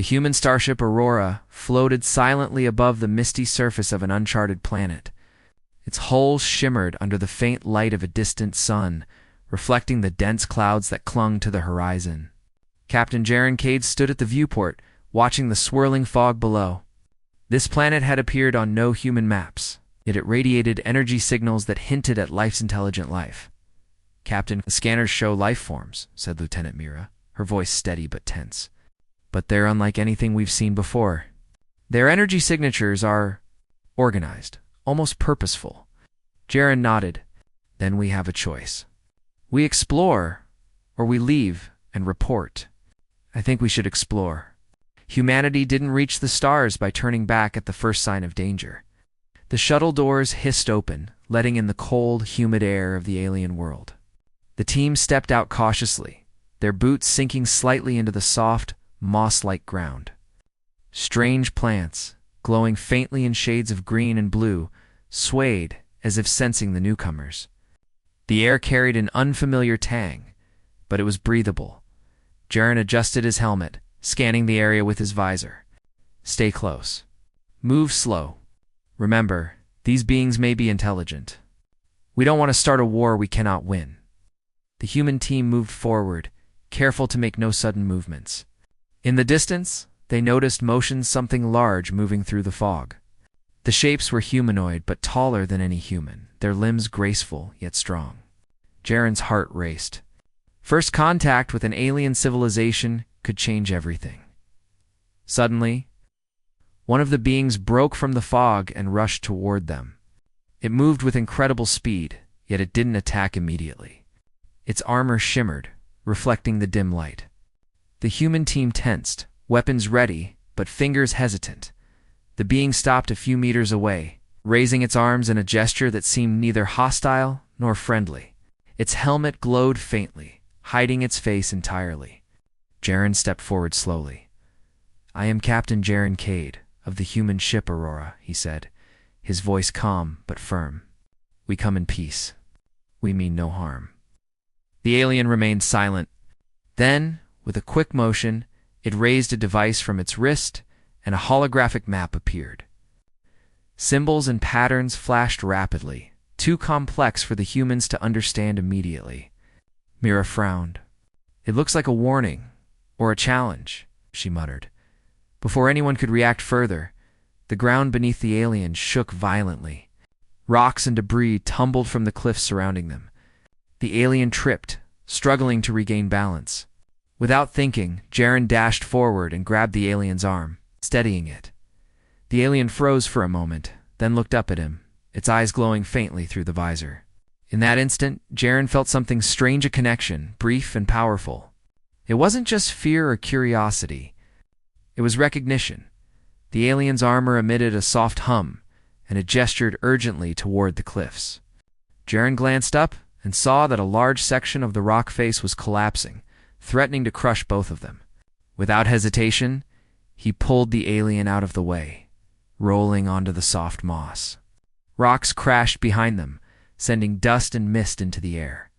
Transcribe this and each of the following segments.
The human starship Aurora floated silently above the misty surface of an uncharted planet. Its hull shimmered under the faint light of a distant sun, reflecting the dense clouds that clung to the horizon. Captain Jaren Cade stood at the viewport, watching the swirling fog below. This planet had appeared on no human maps, yet it radiated energy signals that hinted at life's intelligent life. "Captain, the scanners show life forms," said Lieutenant Mira, her voice steady but tense. "But they're unlike anything we've seen before. Their energy signatures are organized, almost purposeful." Jaren nodded. "Then we have a choice. We explore, or we leave and report. I think we should explore. Humanity didn't reach the stars by turning back at the first sign of danger." The shuttle doors hissed open, letting in the cold, humid air of the alien world. The team stepped out cautiously, their boots sinking slightly into the soft, moss-like ground. Strange plants, glowing faintly in shades of green and blue, swayed as if sensing the newcomers. The air carried an unfamiliar tang, but it was breathable. Jaren adjusted his helmet, scanning the area with his visor. "Stay close. Move slow. Remember, these beings may be intelligent. We don't want to start a war we cannot win." The human team moved forward, careful to make no sudden movements. In the distance, they noticed motions something large moving through the fog. The shapes were humanoid but taller than any human, their limbs graceful yet strong. Jaren's heart raced. First contact with an alien civilization could change everything. Suddenly, one of the beings broke from the fog and rushed toward them. It moved with incredible speed, yet it didn't attack immediately. Its armor shimmered, reflecting the dim light. The human team tensed, weapons ready, but fingers hesitant. The being stopped a few meters away, raising its arms in a gesture that seemed neither hostile nor friendly. Its helmet glowed faintly, hiding its face entirely. Jaren stepped forward slowly. "I am Captain Jaren Cade, of the human ship Aurora," he said, his voice calm but firm. "We come in peace. We mean no harm." The alien remained silent. Then, with a quick motion, it raised a device from its wrist, and a holographic map appeared. Symbols and patterns flashed rapidly, too complex for the humans to understand immediately. Mira frowned. "It looks like a warning, or a challenge," she muttered. Before anyone could react further, the ground beneath the alien shook violently. Rocks and debris tumbled from the cliffs surrounding them. The alien tripped, struggling to regain balance. Without thinking, Jaren dashed forward and grabbed the alien's arm, steadying it. The alien froze for a moment, then looked up at him, its eyes glowing faintly through the visor. In that instant, Jaren felt something strange, a connection, brief and powerful. It wasn't just fear or curiosity. It was recognition. The alien's armor emitted a soft hum, and it gestured urgently toward the cliffs. Jaren glanced up and saw that a large section of the rock face was collapsing, threatening to crush both of them. Without hesitation, he pulled the alien out of the way, rolling onto the soft moss. Rocks crashed behind them, sending dust and mist into the air.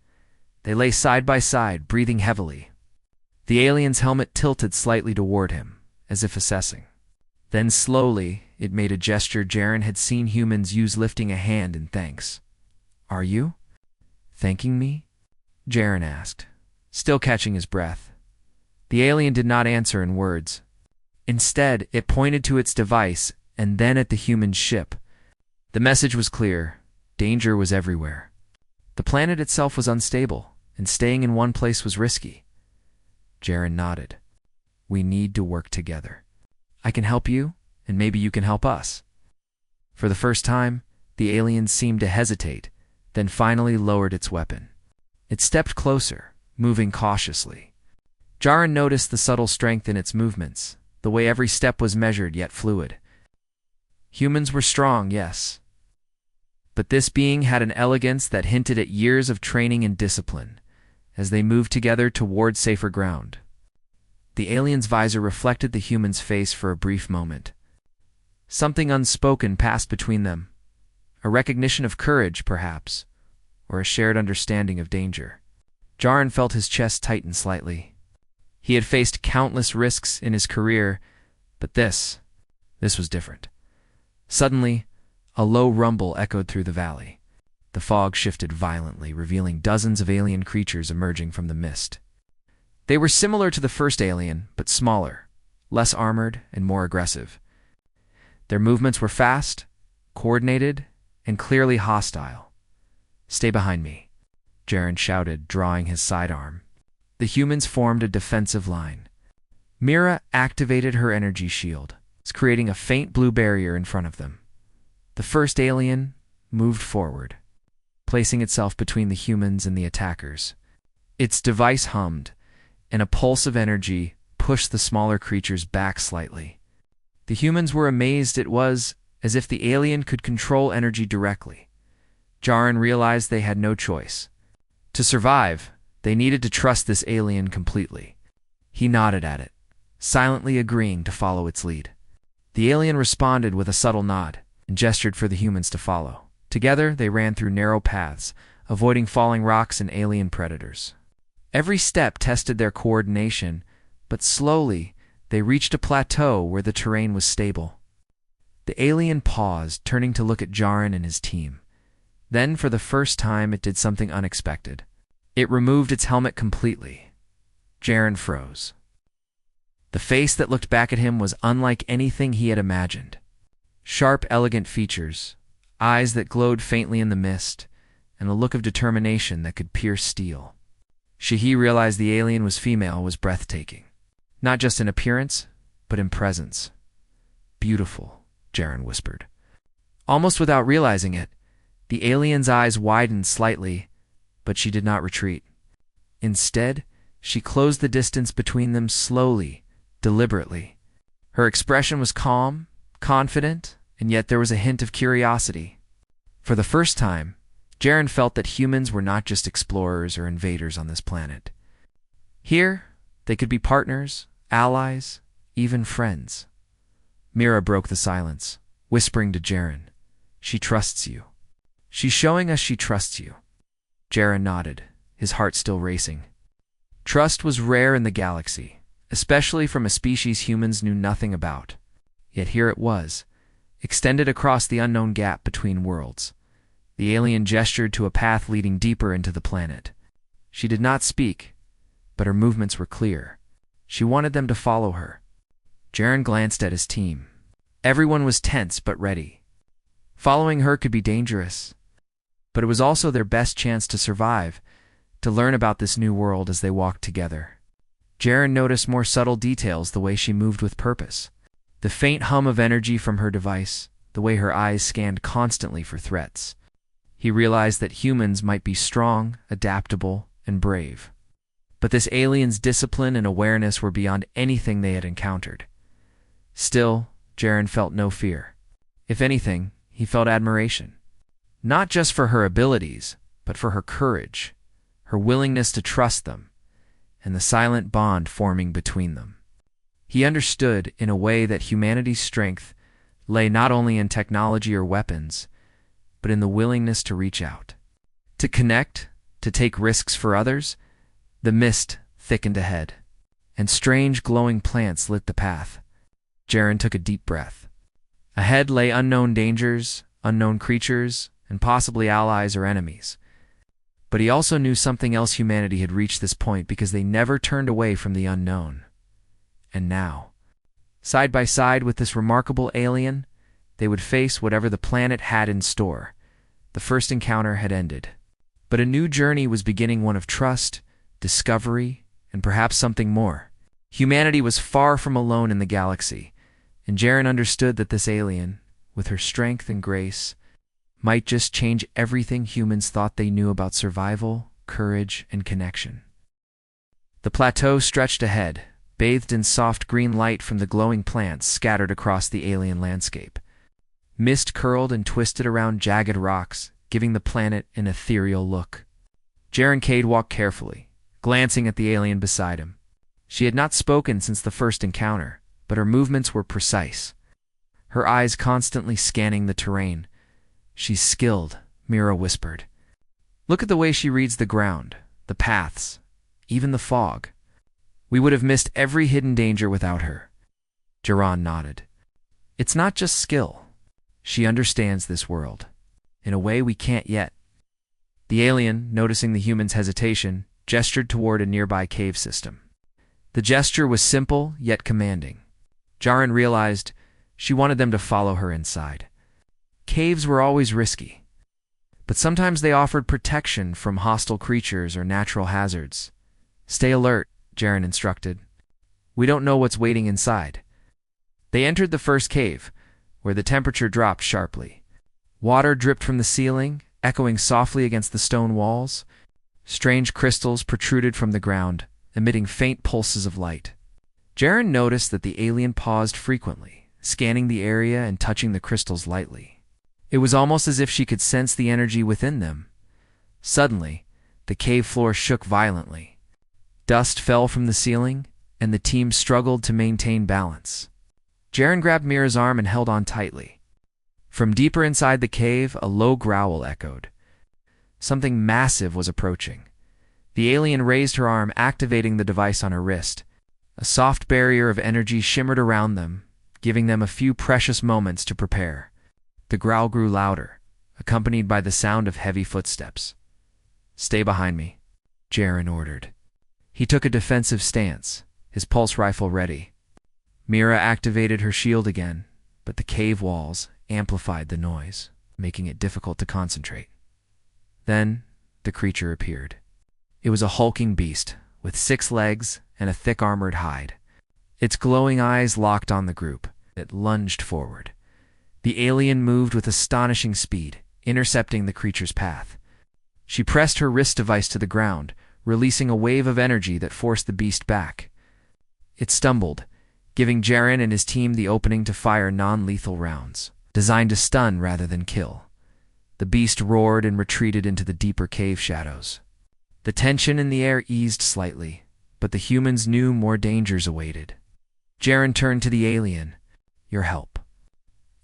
They lay side by side, breathing heavily. The alien's helmet tilted slightly toward him, as if assessing. Then slowly, it made a gesture Jaren had seen humans use, lifting a hand in thanks. "Are you thanking me?" Jaren asked, still catching his breath. The alien did not answer in words. Instead, it pointed to its device and then at the human ship. The message was clear. Danger was everywhere. The planet itself was unstable, and staying in one place was risky. Jaren nodded. "We need to work together. I can help you, and maybe you can help us." For the first time, the alien seemed to hesitate, then finally lowered its weapon. It stepped closer, moving cautiously. Jaren noticed the subtle strength in its movements, the way every step was measured yet fluid. Humans were strong, yes, but this being had an elegance that hinted at years of training and discipline. As they moved together toward safer ground, the alien's visor reflected the human's face for a brief moment. Something unspoken passed between them, a recognition of courage, perhaps, or a shared understanding of danger. Jaren felt his chest tighten slightly. He had faced countless risks in his career, But this was different. Suddenly, a low rumble echoed through the valley. The fog shifted violently, revealing dozens of alien creatures emerging from the mist. They were similar to the first alien, but smaller, less armored, and more aggressive. Their movements were fast, coordinated, and clearly hostile. "Stay behind me," Jaren shouted, drawing his sidearm. The humans formed a defensive line. Mira activated her energy shield, creating a faint blue barrier in front of them. The first alien moved forward, placing itself between the humans and the attackers. Its device hummed, and a pulse of energy pushed the smaller creatures back slightly. The humans were amazed. It was as if the alien could control energy directly. Jaren realized they had no choice. To survive, they needed to trust this alien completely. He nodded at it, silently agreeing to follow its lead. The alien responded with a subtle nod and gestured for the humans to follow. Together, they ran through narrow paths, avoiding falling rocks and alien predators. Every step tested their coordination, but slowly, they reached a plateau where the terrain was stable. The alien paused, turning to look at Jaren and his team. Then, for the first time, it did something unexpected. It removed its helmet completely. Jaren froze. The face that looked back at him was unlike anything he had imagined. Sharp, elegant features, eyes that glowed faintly in the mist, and a look of determination that could pierce steel. Shahi realized the alien was female was breathtaking. Not just in appearance, but in presence. "Beautiful," Jaren whispered. Almost without realizing it, the alien's eyes widened slightly, but she did not retreat. Instead, she closed the distance between them slowly, deliberately. Her expression was calm, confident, and yet there was a hint of curiosity. For the first time, Jaren felt that humans were not just explorers or invaders on this planet. Here, they could be partners, allies, even friends. Mira broke the silence, whispering to Jaren, "She trusts you. She's showing us she trusts you." Jaren nodded, his heart still racing. Trust was rare in the galaxy, especially from a species humans knew nothing about. Yet here it was, extended across the unknown gap between worlds. The alien gestured to a path leading deeper into the planet. She did not speak, but her movements were clear. She wanted them to follow her. Jaren glanced at his team. Everyone was tense but ready. Following her could be dangerous, but it was also their best chance to survive, to learn about this new world as they walked together. Jaren noticed more subtle details, the way she moved with purpose. The faint hum of energy from her device, the way her eyes scanned constantly for threats. He realized that humans might be strong, adaptable, and brave. But this alien's discipline and awareness were beyond anything they had encountered. Still, Jaren felt no fear. If anything, he felt admiration. Not just for her abilities, but for her courage, her willingness to trust them, and the silent bond forming between them. He understood, in a way, that humanity's strength lay not only in technology or weapons, but in the willingness to reach out. To connect, to take risks for others. The mist thickened ahead, and strange glowing plants lit the path. Jaren took a deep breath. Ahead lay unknown dangers, unknown creatures, and possibly allies or enemies. But he also knew something else: humanity had reached this point because they never turned away from the unknown. And now, side by side with this remarkable alien, they would face whatever the planet had in store. The first encounter had ended, but a new journey was beginning, one of trust, discovery, and perhaps something more. Humanity was far from alone in the galaxy, and Jaren understood that this alien, with her strength and grace, might just change everything humans thought they knew about survival, courage, and connection. The plateau stretched ahead, bathed in soft green light from the glowing plants scattered across the alien landscape. Mist curled and twisted around jagged rocks, giving the planet an ethereal look. Jaren Cade walked carefully, glancing at the alien beside him. She had not spoken since the first encounter, but her movements were precise, her eyes constantly scanning the terrain. "She's skilled," Mira whispered. "Look at the way she reads the ground, the paths, even the fog. We would have missed every hidden danger without her." Jiran nodded. It's not just skill. She understands this world. In a way we can't yet. The alien, noticing the human's hesitation, gestured toward a nearby cave system. The gesture was simple, yet commanding. Jiran realized she wanted them to follow her inside. Caves were always risky, but sometimes they offered protection from hostile creatures or natural hazards. Stay alert, Jiran instructed. We don't know what's waiting inside. They entered the first cave, where the temperature dropped sharply. Water dripped from the ceiling, echoing softly against the stone walls. Strange crystals protruded from the ground, emitting faint pulses of light. Jiran noticed that the alien paused frequently, scanning the area and touching the crystals lightly. It was almost as if she could sense the energy within them. Suddenly, the cave floor shook violently. Dust fell from the ceiling, and the team struggled to maintain balance. Jiran grabbed Mira's arm and held on tightly. From deeper inside the cave, a low growl echoed. Something massive was approaching. The alien raised her arm, activating the device on her wrist. A soft barrier of energy shimmered around them, giving them a few precious moments to prepare. The growl grew louder, accompanied by the sound of heavy footsteps. Stay behind me, Jiran ordered. He took a defensive stance, his pulse rifle ready. Mira activated her shield again, but the cave walls amplified the noise, making it difficult to concentrate. Then, the creature appeared. It was a hulking beast, with 6 legs and a thick armored hide. Its glowing eyes locked on the group. It lunged forward. The alien moved with astonishing speed, intercepting the creature's path. She pressed her wrist device to the ground, releasing a wave of energy that forced the beast back. It stumbled, giving Jiran and his team the opening to fire non-lethal rounds, designed to stun rather than kill. The beast roared and retreated into the deeper cave shadows. The tension in the air eased slightly, but the humans knew more dangers awaited. Jiran turned to the alien. Your help.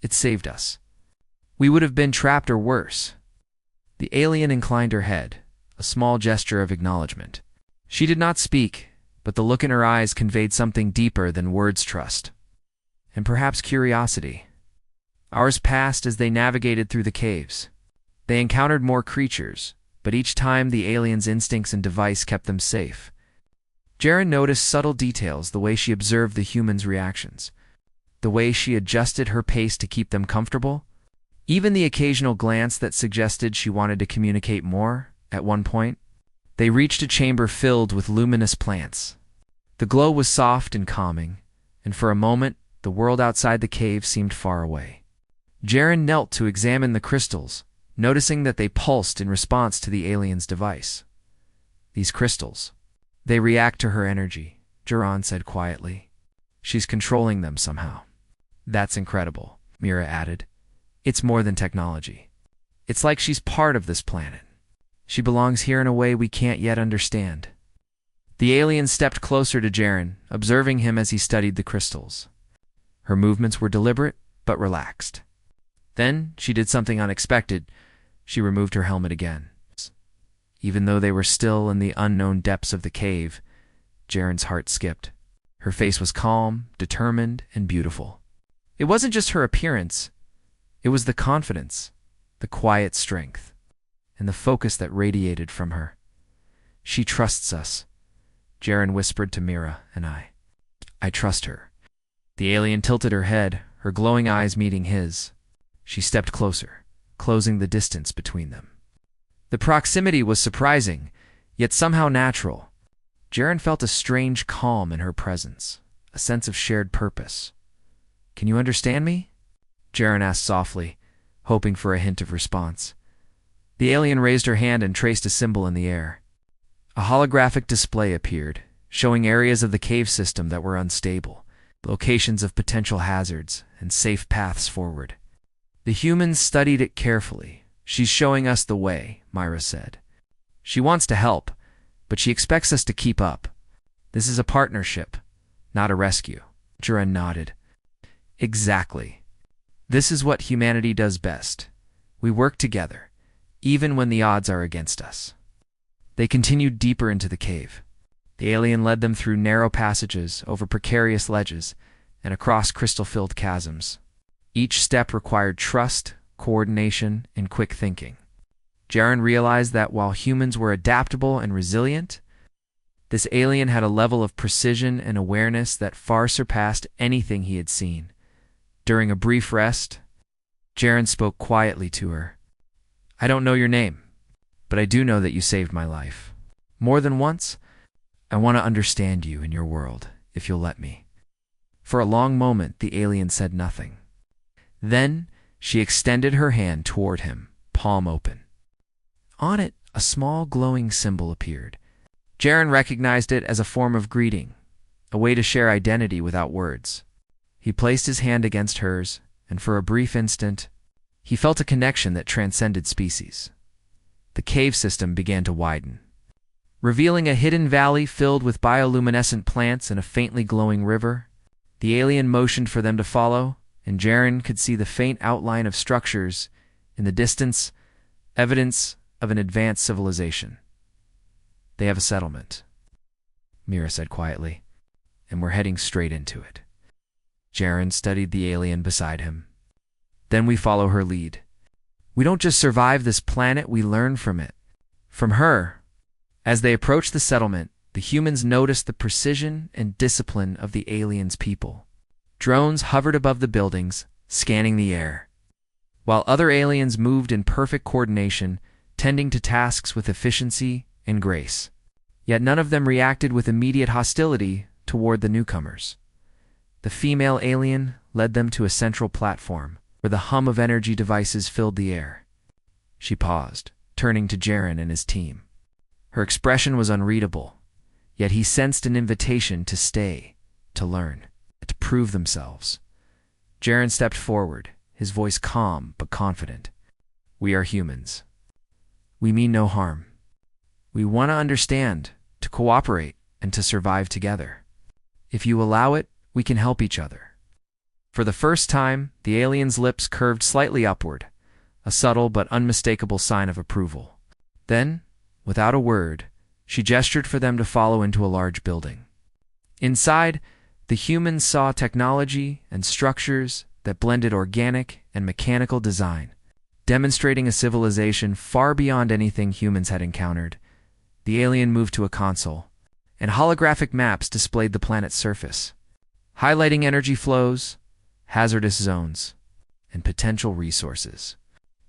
It saved us. We would have been trapped or worse. The alien inclined her head, a small gesture of acknowledgement. She did not speak, but the look in her eyes conveyed something deeper than words trust, and perhaps curiosity. Hours passed as they navigated through the caves. They encountered more creatures, but each time the alien's instincts and device kept them safe. Jiran noticed subtle details, the way she observed the humans' reactions, the way she adjusted her pace to keep them comfortable, even the occasional glance that suggested she wanted to communicate more. At one point, they reached a chamber filled with luminous plants. The glow was soft and calming, and for a moment, the world outside the cave seemed far away. Jiran knelt to examine the crystals, noticing that they pulsed in response to the alien's device. These crystals, they react to her energy, Jiran said quietly. She's controlling them somehow. That's incredible, Mira added. It's more than technology. It's like she's part of this planet. She belongs here in a way we can't yet understand. The alien stepped closer to Jiran, observing him as he studied the crystals. Her movements were deliberate, but relaxed. Then she did something unexpected. She removed her helmet again. Even though they were still in the unknown depths of the cave, Jiran's heart skipped. Her face was calm, determined, and beautiful. It wasn't just her appearance. It was the confidence, the quiet strength, and the focus that radiated from her. She trusts us, Jiran whispered to Mira and I. I trust her. The alien tilted her head, her glowing eyes meeting his. She stepped closer, closing the distance between them. The proximity was surprising, yet somehow natural. Jiran felt a strange calm in her presence, a sense of shared purpose. Can you understand me? Jiran asked softly, hoping for a hint of response. The alien raised her hand and traced a symbol in the air. A holographic display appeared, showing areas of the cave system that were unstable, locations of potential hazards, and safe paths forward. The humans studied it carefully. She's showing us the way, Mira said. She wants to help, but she expects us to keep up. This is a partnership, not a rescue. Jiran nodded. Exactly. This is what humanity does best. We work together, even when the odds are against us. They continued deeper into the cave. The alien led them through narrow passages over precarious ledges, and across crystal-filled chasms. Each step required trust, coordination, and quick thinking. Jaren realized that while humans were adaptable and resilient, this alien had a level of precision and awareness that far surpassed anything he had seen. During a brief rest, Jaren spoke quietly to her. "I don't know your name, but I do know that you saved my life. More than once, I want to understand you and your world, if you'll let me." For a long moment, the alien said nothing. Then she extended her hand toward him, palm open. On it, a small glowing symbol appeared. Jaren recognized it as a form of greeting, a way to share identity without words. He placed his hand against hers, and for a brief instant, he felt a connection that transcended species. The cave system began to widen, revealing a hidden valley filled with bioluminescent plants and a faintly glowing river. The alien motioned for them to follow, and Jaren could see the faint outline of structures in the distance, evidence of an advanced civilization. "They have a settlement," Mira said quietly, "and we're heading straight into it." Jaren studied the alien beside him. "Then we follow her lead. We don't just survive this planet, we learn from it. From her." As they approached the settlement, the humans noticed the precision and discipline of the aliens' people. Drones hovered above the buildings, scanning the air, while other aliens moved in perfect coordination, tending to tasks with efficiency and grace. Yet none of them reacted with immediate hostility toward the newcomers. The female alien led them to a central platform, where the hum of energy devices filled the air. She paused, turning to Jaren and his team. Her expression was unreadable, yet he sensed an invitation to stay, to learn, to prove themselves. Jaren stepped forward, his voice calm but confident. "We are humans. We mean no harm. We want to understand, to cooperate, and to survive together. If you allow it, we can help each other." For the first time, the alien's lips curved slightly upward, a subtle but unmistakable sign of approval. Then, without a word, she gestured for them to follow into a large building. Inside, the humans saw technology and structures that blended organic and mechanical design, demonstrating a civilization far beyond anything humans had encountered. The alien moved to a console, and holographic maps displayed the planet's surface, highlighting energy flows, hazardous zones, and potential resources.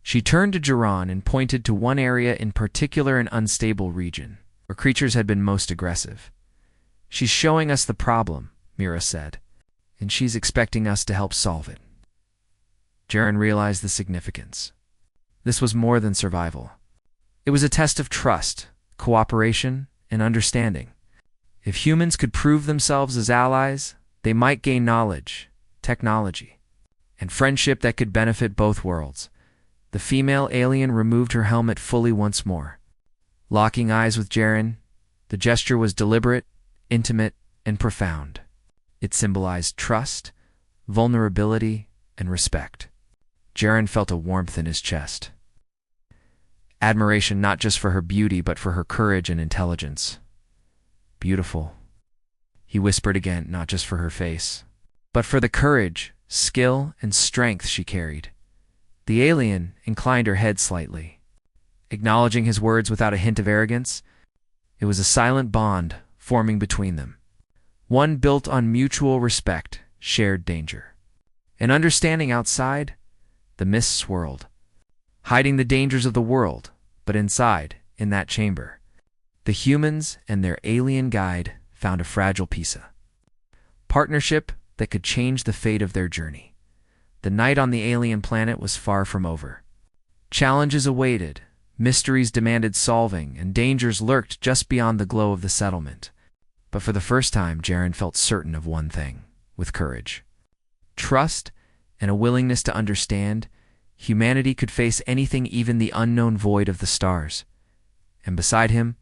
She turned to Jaren and pointed to one area in particular, an unstable region, where creatures had been most aggressive. "She's showing us the problem," Mira said, "and she's expecting us to help solve it." Jaren realized the significance. This was more than survival. It was a test of trust, cooperation, and understanding. If humans could prove themselves as allies, they might gain knowledge, technology, and friendship that could benefit both worlds. The female alien removed her helmet fully once more. Locking eyes with Jaren, the gesture was deliberate, intimate, and profound. It symbolized trust, vulnerability, and respect. Jaren felt a warmth in his chest. Admiration not just for her beauty, but for her courage and intelligence. "Beautiful," he whispered again, not just for her face, but for the courage, skill, and strength she carried. The alien inclined her head slightly, acknowledging his words without a hint of arrogance. It was a silent bond forming between them, one built on mutual respect, shared danger, and understanding. Outside, the mist swirled, hiding the dangers of the world, but inside, in that chamber, the humans and their alien guide found a fragile piece of partnership that could change the fate of their journey. The night on the alien planet was far from over. Challenges awaited, mysteries demanded solving, and dangers lurked just beyond the glow of the settlement. But for the first time, Jaren felt certain of one thing, with courage, trust, and a willingness to understand. Humanity could face anything, even the unknown void of the stars. And beside him,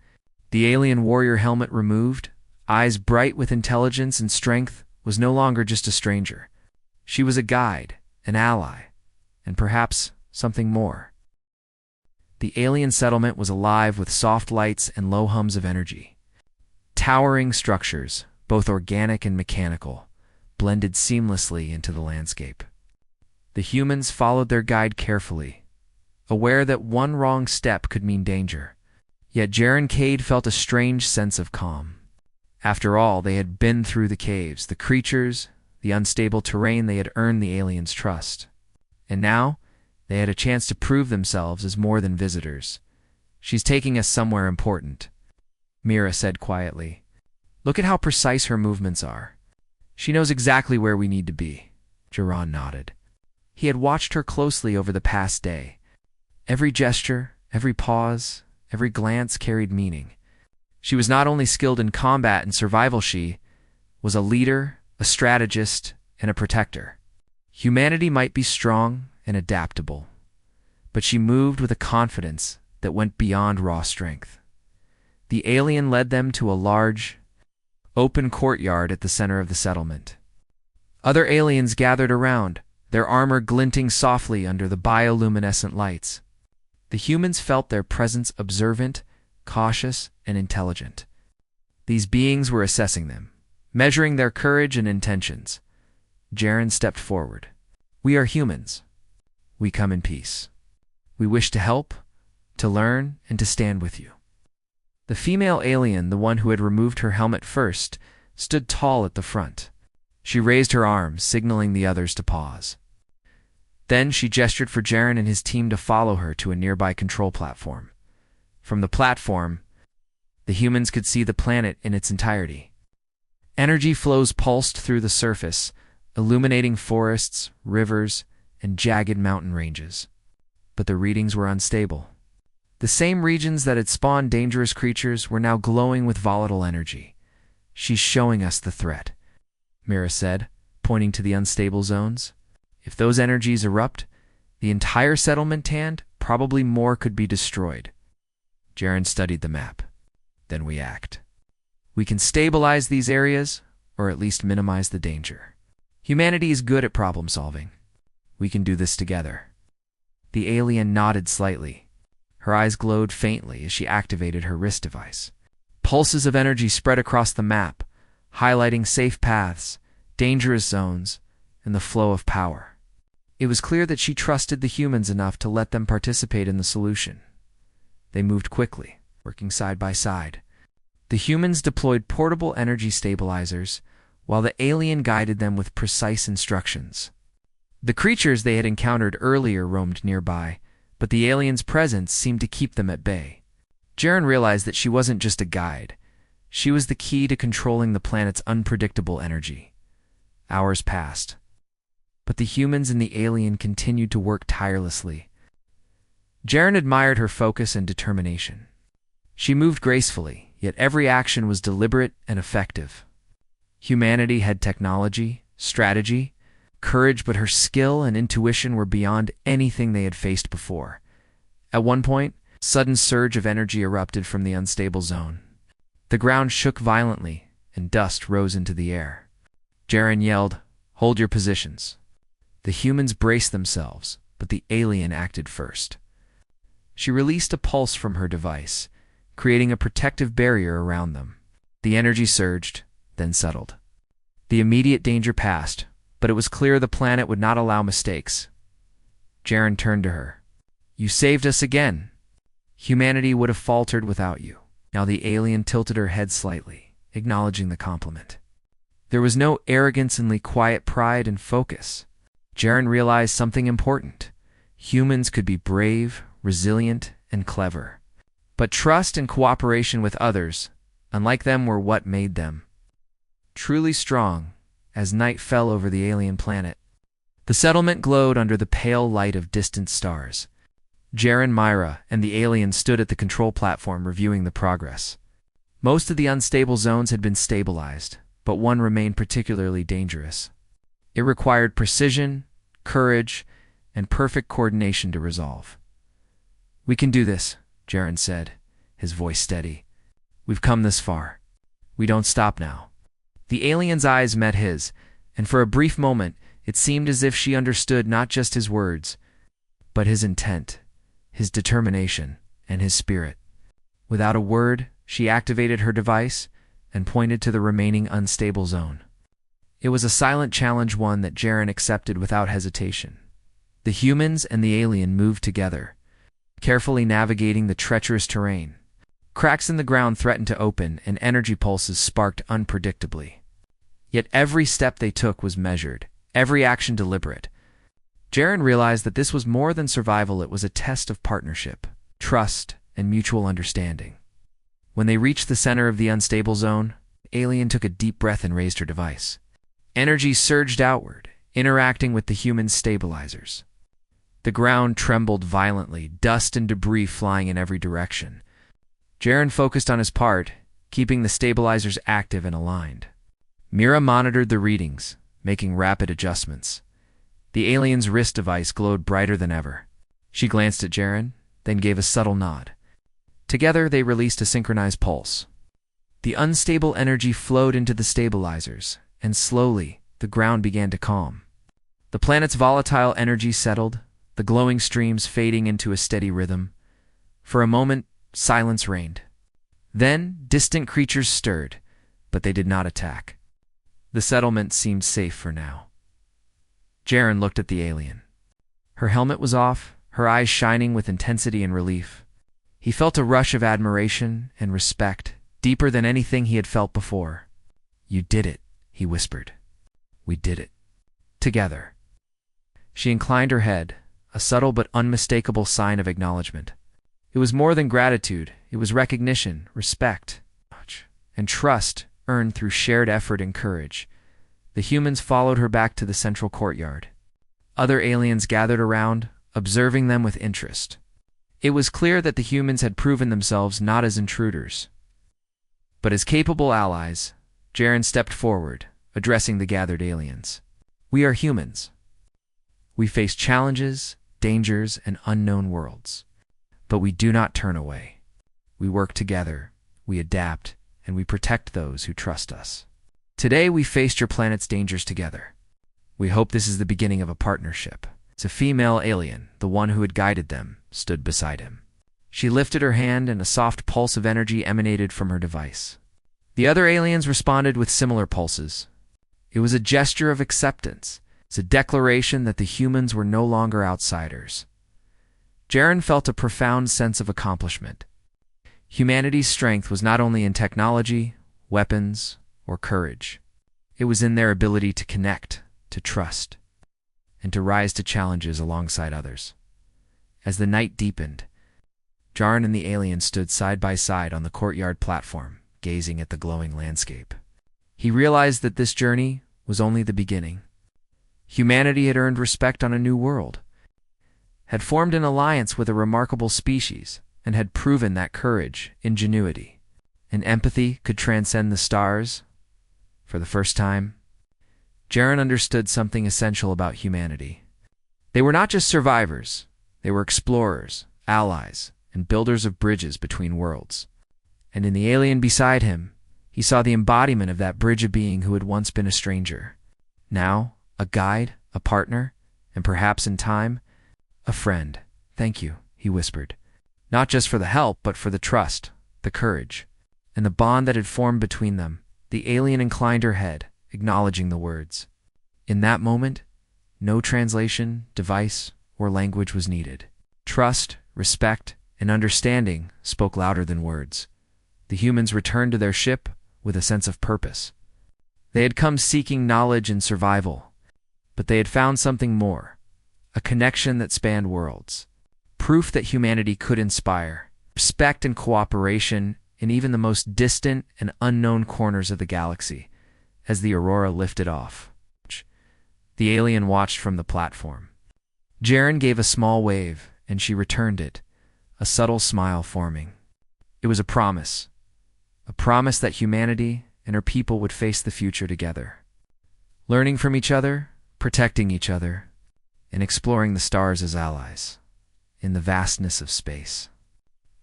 the alien warrior, helmet removed, eyes bright with intelligence and strength, was no longer just a stranger. She was a guide, an ally, and perhaps something more. The alien settlement was alive with soft lights and low hums of energy. Towering structures, both organic and mechanical, blended seamlessly into the landscape. The humans followed their guide carefully, aware that one wrong step could mean danger. Yet Jer and Cade felt a strange sense of calm. After all, they had been through the caves, the creatures, the unstable terrain. They had earned the aliens' trust. And now, they had a chance to prove themselves as more than visitors. "She's taking us somewhere important," Mira said quietly. "Look at how precise her movements are. She knows exactly where we need to be." Jiran nodded. He had watched her closely over the past day. Every gesture, every pause, every glance carried meaning. She was not only skilled in combat and survival, she was a leader, a strategist, and a protector. Humanity might be strong and adaptable, but she moved with a confidence that went beyond raw strength. The alien led them to a large, open courtyard at the center of the settlement. Other aliens gathered around, their armor glinting softly under the bioluminescent lights. The humans felt their presence observant, cautious, and intelligent. These beings were assessing them, measuring their courage and intentions. Jaren stepped forward. "We are humans. We come in peace. We wish to help, to learn, and to stand with you." The female alien, the one who had removed her helmet first, stood tall at the front. She raised her arms, signaling the others to pause. Then she gestured for Jaren and his team to follow her to a nearby control platform. From the platform, the humans could see the planet in its entirety. Energy flows pulsed through the surface, illuminating forests, rivers, and jagged mountain ranges. But the readings were unstable. The same regions that had spawned dangerous creatures were now glowing with volatile energy. "She's showing us the threat," Mira said, pointing to the unstable zones. "If those energies erupt, the entire settlement tanned, probably more could be destroyed." Jaren studied the map. "Then we act. We can stabilize these areas, or at least minimize the danger. Humanity is good at problem solving. We can do this together." The alien nodded slightly. Her eyes glowed faintly as she activated her wrist device. Pulses of energy spread across the map, highlighting safe paths, dangerous zones, and the flow of power. It was clear that she trusted the humans enough to let them participate in the solution. They moved quickly, working side by side. The humans deployed portable energy stabilizers, while the alien guided them with precise instructions. The creatures they had encountered earlier roamed nearby, but the alien's presence seemed to keep them at bay. Jaren realized that she wasn't just a guide. She was the key to controlling the planet's unpredictable energy. Hours passed, but the humans and the alien continued to work tirelessly. Jaren admired her focus and determination. She moved gracefully, yet every action was deliberate and effective. Humanity had technology, strategy, courage, but her skill and intuition were beyond anything they had faced before. At one point, a sudden surge of energy erupted from the unstable zone. The ground shook violently, and dust rose into the air. Jaren yelled, "Hold your positions." The humans braced themselves, but the alien acted first. She released a pulse from her device, creating a protective barrier around them. The energy surged, then settled. The immediate danger passed, but it was clear the planet would not allow mistakes. Jaren turned to her. "You saved us again. Humanity would have faltered without you." Now the alien tilted her head slightly, acknowledging the compliment. There was no arrogance, only quiet pride and focus. Jaren realized something important. Humans could be brave, resilient, and clever. But trust and cooperation with others, unlike them, were what made them truly strong. As night fell over the alien planet, the settlement glowed under the pale light of distant stars. Jaren, Myra, and the alien stood at the control platform reviewing the progress. Most of the unstable zones had been stabilized, but one remained particularly dangerous. It required precision, courage, and perfect coordination to resolve. "We can do this," Jaren said, his voice steady. "We've come this far. We don't stop now." The alien's eyes met his, and for a brief moment it seemed as if she understood not just his words, but his intent, his determination, and his spirit. Without a word, she activated her device and pointed to the remaining unstable zone. It was a silent challenge, one that Jaren accepted without hesitation. The humans and the alien moved together, carefully navigating the treacherous terrain. Cracks in the ground threatened to open, and energy pulses sparked unpredictably. Yet every step they took was measured, every action deliberate. Jaren realized that this was more than survival, it was a test of partnership, trust, and mutual understanding. When they reached the center of the unstable zone, the alien took a deep breath and raised her device. Energy surged outward, interacting with the human stabilizers. The ground trembled violently, dust and debris flying in every direction. Jaren focused on his part, keeping the stabilizers active and aligned. Mira monitored the readings, making rapid adjustments. The alien's wrist device glowed brighter than ever. She glanced at Jaren, then gave a subtle nod. Together, they released a synchronized pulse. The unstable energy flowed into the stabilizers, and slowly, the ground began to calm. The planet's volatile energy settled, the glowing streams fading into a steady rhythm. For a moment, silence reigned. Then, distant creatures stirred, but they did not attack. The settlement seemed safe for now. Jaren looked at the alien. Her helmet was off, her eyes shining with intensity and relief. He felt a rush of admiration and respect, deeper than anything he had felt before. "You did it," he whispered. "We did it. Together." She inclined her head, a subtle but unmistakable sign of acknowledgement. It was more than gratitude, it was recognition, respect, and trust earned through shared effort and courage. The humans followed her back to the central courtyard. Other aliens gathered around, observing them with interest. It was clear that the humans had proven themselves not as intruders, but as capable allies. Jaren stepped forward, addressing the gathered aliens. "We are humans. We face challenges, dangers, and unknown worlds. But we do not turn away. We work together, we adapt, and we protect those who trust us. Today we faced your planet's dangers together. We hope this is the beginning of a partnership." It's a female alien, the one who had guided them, stood beside him. She lifted her hand and a soft pulse of energy emanated from her device. The other aliens responded with similar pulses. It was a gesture of acceptance. It's a declaration that the humans were no longer outsiders. Jaren felt a profound sense of accomplishment. Humanity's strength was not only in technology, weapons, or courage. It was in their ability to connect, to trust, and to rise to challenges alongside others. As the night deepened, Jaren and the alien stood side by side on the courtyard platform, gazing at the glowing landscape. He realized that this journey was only the beginning. Humanity had earned respect on a new world, had formed an alliance with a remarkable species, and had proven that courage, ingenuity, and empathy could transcend the stars. For the first time, Jaren understood something essential about humanity. They were not just survivors, they were explorers, allies, and builders of bridges between worlds. And in the alien beside him, he saw the embodiment of that bridge of being who had once been a stranger. Now, a guide, a partner, and perhaps in time, a friend. "Thank you," he whispered. Not just for the help, but for the trust, the courage, and the bond that had formed between them. The alien inclined her head, acknowledging the words. In that moment, no translation, device, or language was needed. Trust, respect, and understanding spoke louder than words. The humans returned to their ship with a sense of purpose. They had come seeking knowledge and survival, but they had found something more, a connection that spanned worlds, proof that humanity could inspire, respect and cooperation in even the most distant and unknown corners of the galaxy. As the Aurora lifted off, the alien watched from the platform. Jaren gave a small wave, and she returned it, a subtle smile forming. It was a promise that humanity and her people would face the future together, learning from each other, protecting each other, and exploring the stars as allies in the vastness of space.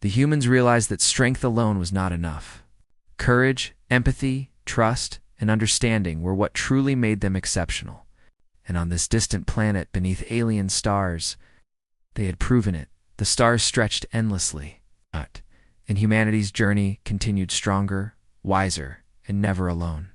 The humans realized that strength alone was not enough. Courage, empathy, trust, and understanding were what truly made them exceptional. And on this distant planet beneath alien stars, they had proven it. The stars stretched endlessly, and humanity's journey continued stronger, wiser, and never alone.